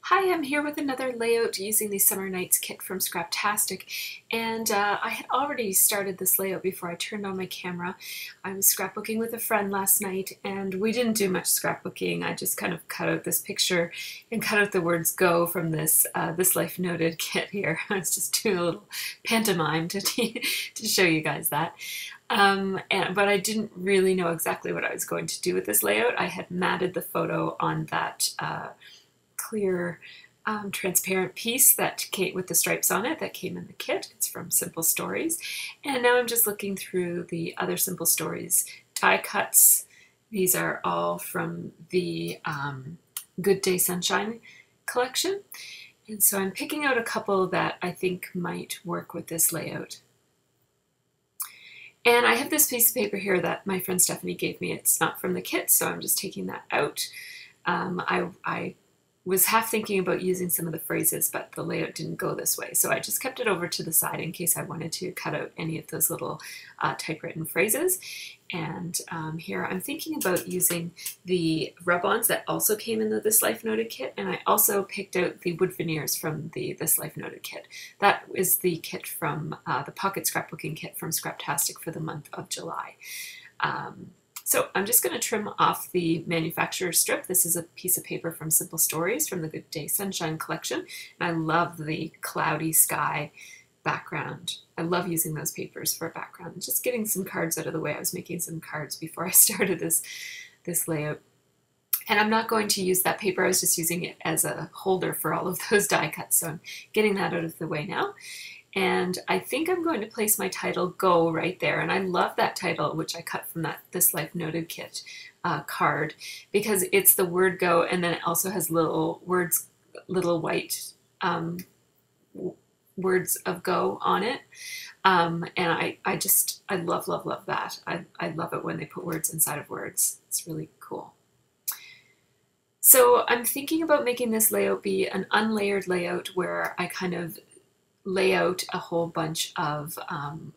Hi, I'm here with another layout using the Summer Nights kit from Scraptastic, and I had already started this layout before I turned on my camera. I was scrapbooking with a friend last night, and we didn't do much scrapbooking. I just kind of cut out this picture and cut out the words "Go" from this This Life Noted kit here. I was just doing a little pantomime to show you guys that. But I didn't really know exactly what I was going to do with this layout. I had matted the photo on that clear transparent piece that came with the stripes on it that came in the kit. It's from Simple Stories, and now I'm just looking through the other Simple Stories die cuts. These are all from the Good Day Sunshine collection, and so I'm picking out a couple that I think might work with this layout. And I have this piece of paper here that my friend Stephanie gave me. It's not from the kit, so I'm just taking that out. I was half thinking about using some of the phrases, but the layout didn't go this way. So I just kept it over to the side in case I wanted to cut out any of those little typewritten phrases. And here I'm thinking about using the rub-ons that also came in the This Life Noted kit. And I also picked out the wood veneers from the This Life Noted kit. That is the kit from the Pocket Scrapbooking kit from Scraptastic for the month of July. So I'm just going to trim off the manufacturer's strip. This is a piece of paper from Simple Stories from the Good Day Sunshine collection. And I love the cloudy sky background. I love using those papers for a background. Just getting some cards out of the way. I was making some cards before I started this layout. And I'm not going to use that paper. I was just using it as a holder for all of those die cuts. So I'm getting that out of the way now. And I think I'm going to place my title "Go" right there. And I love that title, which I cut from that This Life Noted kit card, because it's the word "go," and then it also has little words, little white words of "go" on it. And I love, love, love that. I love it when they put words inside of words. It's really cool. So I'm thinking about making this layout be an unlayered layout where I kind of lay out a whole bunch of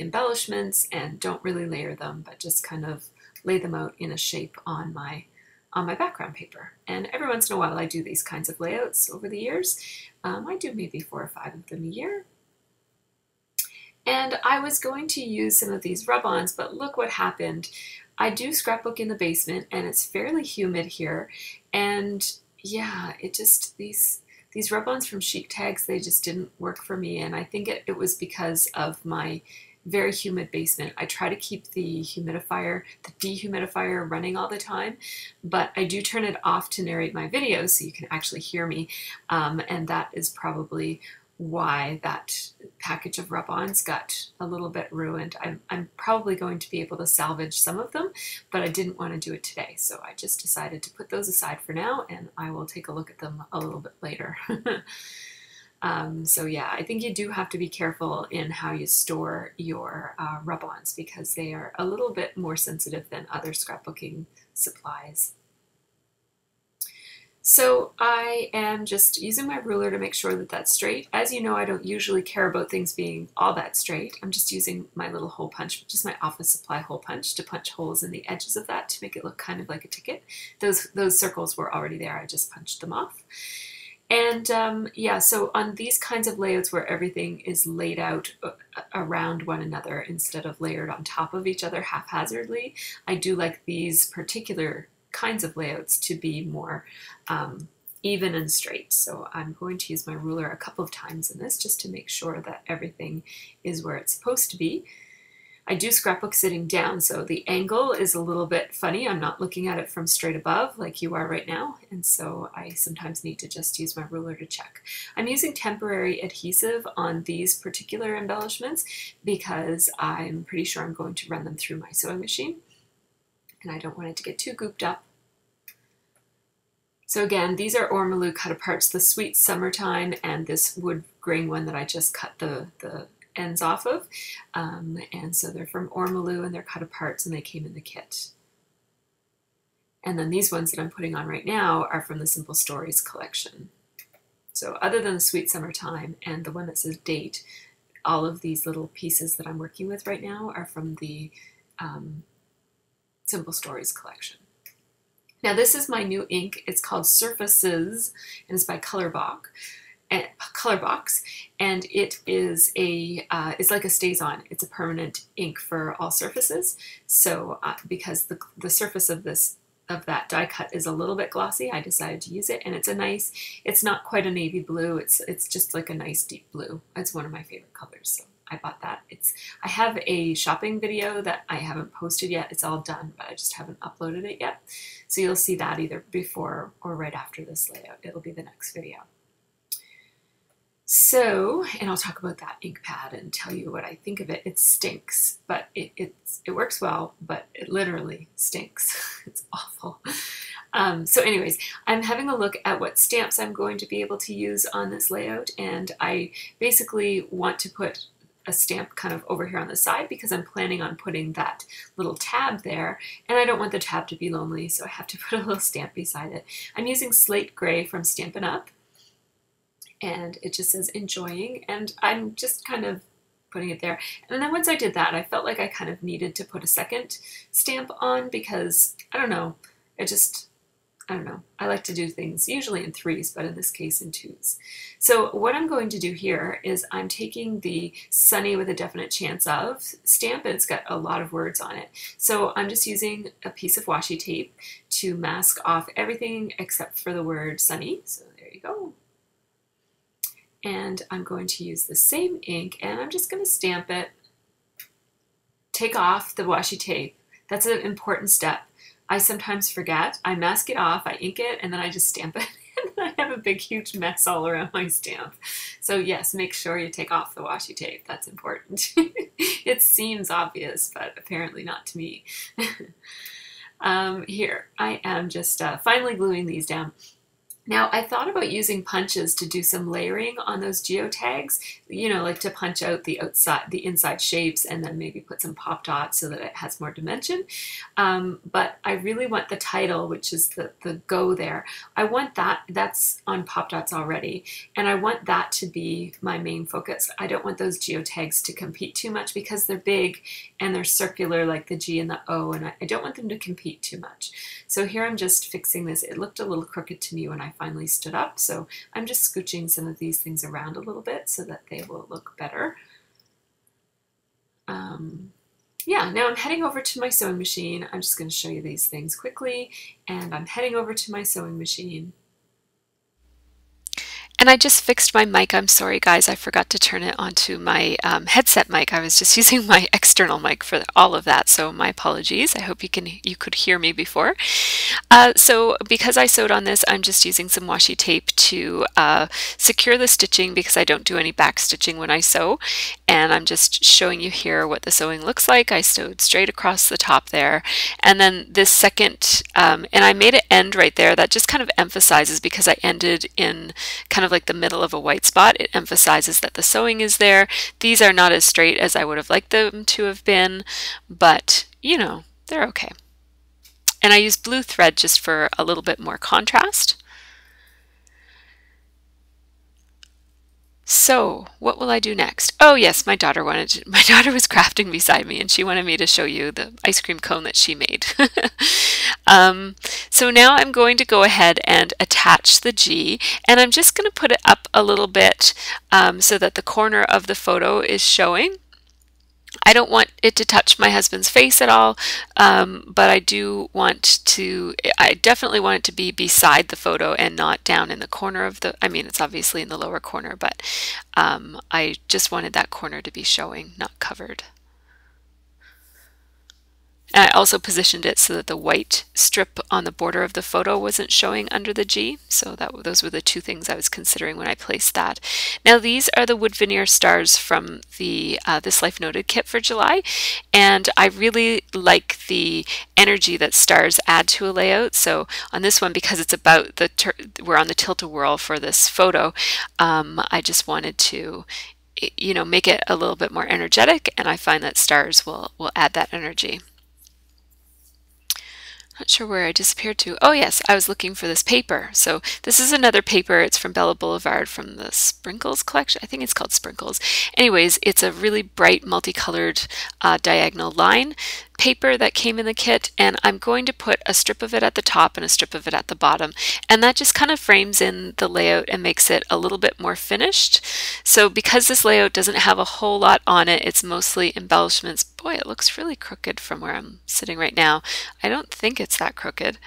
embellishments and don't really layer them, but just kind of lay them out in a shape on my background paper. And every once in a while I do these kinds of layouts over the years. I do maybe 4 or 5 of them a year. And I was going to use some of these rub-ons, but look what happened. I do scrapbook in the basement and it's fairly humid here. And yeah, it just, these rub-ons from Chic Tags, they just didn't work for me, and I think it was because of my very humid basement. I try to keep the dehumidifier running all the time, but I do turn it off to narrate my videos so you can actually hear me, and that is probably why that package of rub-ons got a little bit ruined. I'm probably going to be able to salvage some of them, but I didn't want to do it today, so I just decided to put those aside for now, and I will take a look at them a little bit later. So yeah, I think you do have to be careful in how you store your rub-ons, because they are a little bit more sensitive than other scrapbooking supplies. So I am just using my ruler to make sure that that's straight. As you know, I don't usually care about things being all that straight. I'm just using my little hole punch, just my office supply hole punch, to punch holes in the edges of that to make it look kind of like a ticket. Those circles were already there. I just punched them off. And yeah, so on these kinds of layouts where everything is laid out around one another instead of layered on top of each other haphazardly, I do like these particular kinds of layouts to be more even and straight. So I'm going to use my ruler a couple of times in this just to make sure that everything is where it's supposed to be. I do scrapbook sitting down, so the angle is a little bit funny. I'm not looking at it from straight above like you are right now, and so I sometimes need to just use my ruler to check. I'm using temporary adhesive on these particular embellishments because I'm pretty sure I'm going to run them through my sewing machine, and I don't want it to get too gooped up. So again, these are ormolu cut aparts, the Sweet Summertime and this wood grain one that I just cut the ends off of. And so they're from ormolu and they're cut aparts and they came in the kit. And then these ones that I'm putting on right now are from the Simple Stories collection. So other than the Sweet Summertime and the one that says date, all of these little pieces that I'm working with right now are from the Simple Stories collection. Now this is my new ink. It's called Surfaces, and it's by Colorbox, and it is it's like a StazOn. It's a permanent ink for all surfaces. So because the surface of that die cut is a little bit glossy, I decided to use it, and it's not quite a navy blue. It's just like a nice deep blue. It's one of my favorite colors, so I bought that. I have a shopping video that I haven't posted yet. It's all done, but I just haven't uploaded it yet. So you'll see that either before or right after this layout. It'll be the next video. So, and I'll talk about that ink pad and tell you what I think of it. It stinks, but it works well, but it literally stinks. It's awful. So anyways, I'm having a look at what stamps I'm going to be able to use on this layout, and I basically want to put a stamp kind of over here on the side because I'm planning on putting that little tab there, and I don't want the tab to be lonely, so I have to put a little stamp beside it. I'm using Slate Gray from Stampin' Up, and it just says enjoying, and I'm just kind of putting it there. And then once I did that, I felt like I kind of needed to put a second stamp on because, I don't know, I don't know. I like to do things usually in 3s, but in this case in 2s. So what I'm going to do here is I'm taking the Sunny with a Definite Chance Of stamp, and it's got a lot of words on it. So I'm just using a piece of washi tape to mask off everything except for the word Sunny. So there you go. And I'm going to use the same ink, and I'm just going to stamp it. Take off the washi tape. That's an important step. I sometimes forget. I mask it off, I ink it, and then I just stamp it. And I have a big, huge mess all around my stamp. So yes, make sure you take off the washi tape. That's important. It seems obvious, but apparently not to me. Here, I am just finally gluing these down. Now, I thought about using punches to do some layering on those geotags, you know, like to punch out the inside shapes and then maybe put some pop dots so that it has more dimension. But I really want the title, which is the Go there. I want that's on pop dots already, and I want that to be my main focus. I don't want those geotags to compete too much because they're big and they're circular like the G and the O, and I don't want them to compete too much. So here I'm just fixing this. It looked a little crooked to me when I finally stood up, so I'm just scooching some of these things around a little bit so that they will look better. Yeah, now I'm heading over to my sewing machine. I'm just going to show you these things quickly, and I'm heading over to my sewing machine. And I just fixed my mic. I'm sorry guys, I forgot to turn it onto my headset mic. I was just using my external mic for all of that, so my apologies. I hope you could hear me before. So because I sewed on this, I'm just using some washi tape to secure the stitching because I don't do any back stitching when I sew. And I'm just showing you here what the sewing looks like. I sewed straight across the top there. And then this second, and I made it end right there. That just kind of emphasizes, because I ended in kind of like the middle of a white spot, it emphasizes that the sewing is there. These are not as straight as I would have liked them to have been, but you know, they're okay. And I used blue thread just for a little bit more contrast. So what will I do next? Oh yes, my daughter was crafting beside me, and she wanted me to show you the ice cream cone that she made. So now I'm going to go ahead and attach the G, and I'm just going to put it up a little bit so that the corner of the photo is showing. I don't want it to touch my husband's face at all, but I definitely want it to be beside the photo and not down in the corner of the, I mean, it's obviously in the lower corner, but I just wanted that corner to be showing, not covered. And I also positioned it so that the white strip on the border of the photo wasn't showing under the G. So those were the two things I was considering when I placed that. Now these are the wood veneer stars from the This Life Noted kit for July. And I really like the energy that stars add to a layout. So on this one, because it's about we're on the tilt-a-whirl for this photo, I just wanted to, you know, make it a little bit more energetic, and I find that stars will add that energy. Not sure where I disappeared to. Oh yes, I was looking for this paper. So this is another paper. It's from Bella Boulevard from the Sprinkles collection. I think it's called Sprinkles. Anyways, it's a really bright multicolored diagonal line. paper that came in the kit, and I'm going to put a strip of it at the top and a strip of it at the bottom, and that just kind of frames in the layout and makes it a little bit more finished. So because this layout doesn't have a whole lot on it, it's mostly embellishments. Boy, it looks really crooked from where I'm sitting right now. I don't think it's that crooked.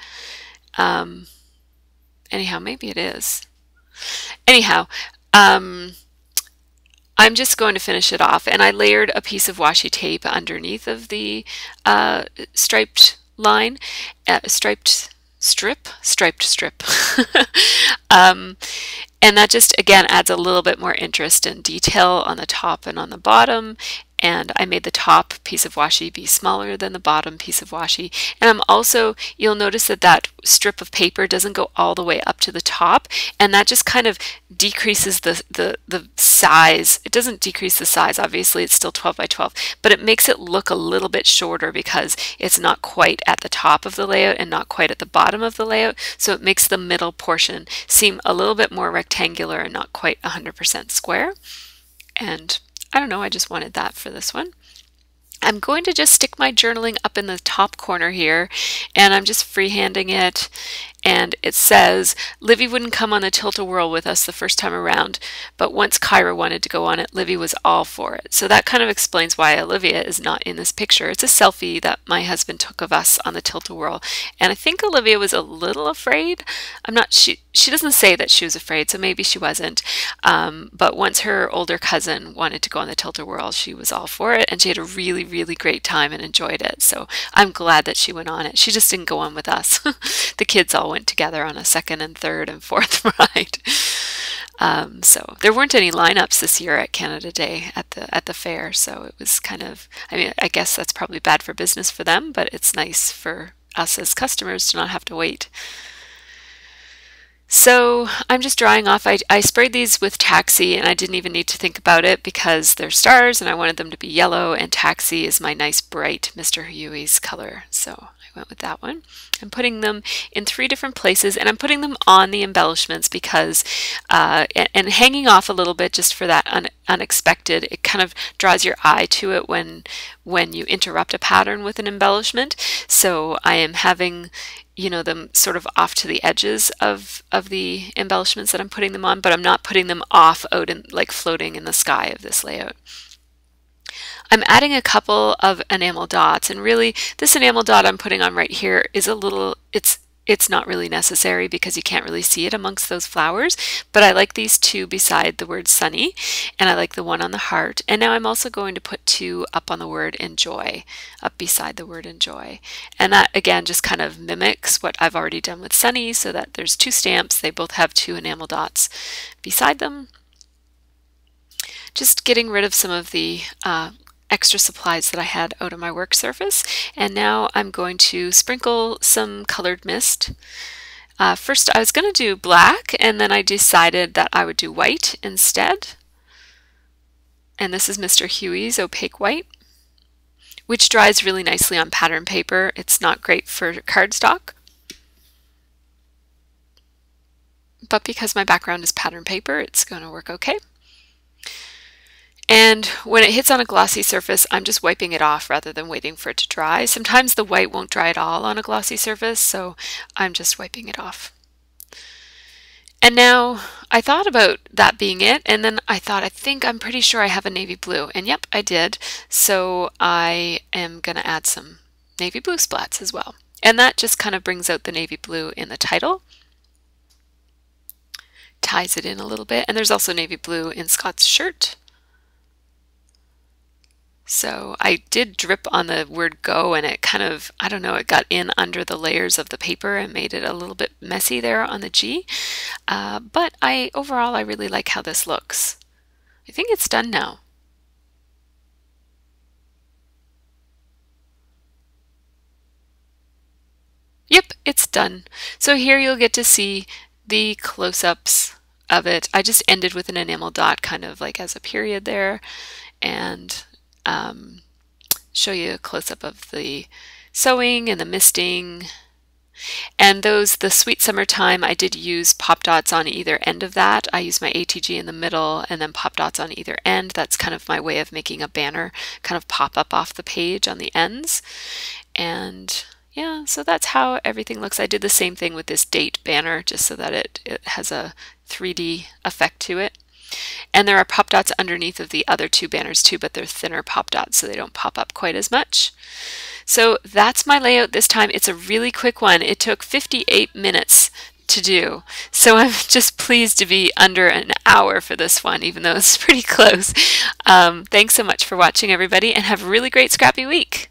Anyhow, maybe it is. Anyhow, I'm just going to finish it off, and I layered a piece of washi tape underneath of the striped line, striped strip. And that just, again, adds a little bit more interest and detail on the top and on the bottom. And I made the top piece of washi be smaller than the bottom piece of washi. And I'm also, you'll notice that that strip of paper doesn't go all the way up to the top, and that just kind of decreases the size. It doesn't decrease the size, obviously it's still 12 by 12, but it makes it look a little bit shorter because it's not quite at the top of the layout and not quite at the bottom of the layout. So it makes the middle portion seem a little bit more rectangular and not quite 100% square. And I don't know, I just wanted that for this one. I'm going to just stick my journaling up in the top corner here, and I'm just freehanding it. And it says, Livy wouldn't come on the tilt-a-whirl with us the first time around, but once Kyra wanted to go on it, Livy was all for it. So that kind of explains why Olivia is not in this picture. It's a selfie that my husband took of us on the tilt-a-whirl, and I think Olivia was a little afraid. She doesn't say that she was afraid, so maybe she wasn't. But once her older cousin wanted to go on the tilt-a-whirl, she was all for it, and she had a really, really great time and enjoyed it. So I'm glad that she went on it. She just didn't go on with us. The kids all went together on a second and third and fourth ride. So there weren't any lineups this year at Canada Day at the fair, so it was kind of, I mean, I guess that's probably bad for business for them, but it's nice for us as customers to not have to wait. So I'm just drying off. I sprayed these with Taxi, and I didn't even need to think about it because they're stars and I wanted them to be yellow, and Taxi is my nice bright Mr. Huey's color, so I went with that one. I'm putting them in 3 different places, and I'm putting them on the embellishments because, and hanging off a little bit just for that unexpected, it kind of draws your eye to it when you interrupt a pattern with an embellishment. So I am having, you know, them sort of off to the edges of the embellishments that I'm putting them on, but I'm not putting them off out in, like, floating in the sky of this layout. I'm adding a couple of enamel dots, and really this enamel dot I'm putting on right here is a little, it's not really necessary because you can't really see it amongst those flowers, but I like these 2 beside the word sunny, and I like the one on the heart. And now I'm also going to put 2 up on the word enjoy, up beside the word enjoy. And that again just kind of mimics what I've already done with sunny, so that there's 2 stamps, they both have 2 enamel dots beside them. Just getting rid of some of the extra supplies that I had out on my work surface, and now I'm going to sprinkle some colored mist. First I was going to do black, and then I decided that I would do white instead, and this is Mr. Huey's opaque white, which dries really nicely on pattern paper. It's not great for cardstock, but because my background is pattern paper, it's going to work okay. And when it hits on a glossy surface, I'm just wiping it off rather than waiting for it to dry. Sometimes the white won't dry at all on a glossy surface, so I'm just wiping it off. And now I thought about that being it, and then I thought, I'm pretty sure I have a navy blue, and yep, I did. So I am going to add some navy blue splats as well. And that just kind of brings out the navy blue in the title, ties it in a little bit, and there's also navy blue in Scott's shirt. So I did drip on the word go, and it kind of, I don't know, it got in under the layers of the paper and made it a little bit messy there on the G. But overall, I really like how this looks. I think it's done now. Yep, it's done. So here you'll get to see the close-ups of it. I just ended with an enamel dot kind of like as a period there, and show you a close-up of the sewing and the misting. And the Sweet Summertime, I did use pop dots on either end of that. I used my ATG in the middle and then pop dots on either end. That's kind of my way of making a banner kind of pop up off the page on the ends. And yeah, so that's how everything looks. I did the same thing with this date banner just so that it has a 3D effect to it. And there are pop dots underneath of the other two banners too, but they're thinner pop dots so they don't pop up quite as much. So that's my layout this time. It's a really quick one. It took 58 minutes to do. So I'm just pleased to be under an hour for this one, even though it's pretty close. Thanks so much for watching, everybody, and have a really great scrappy week.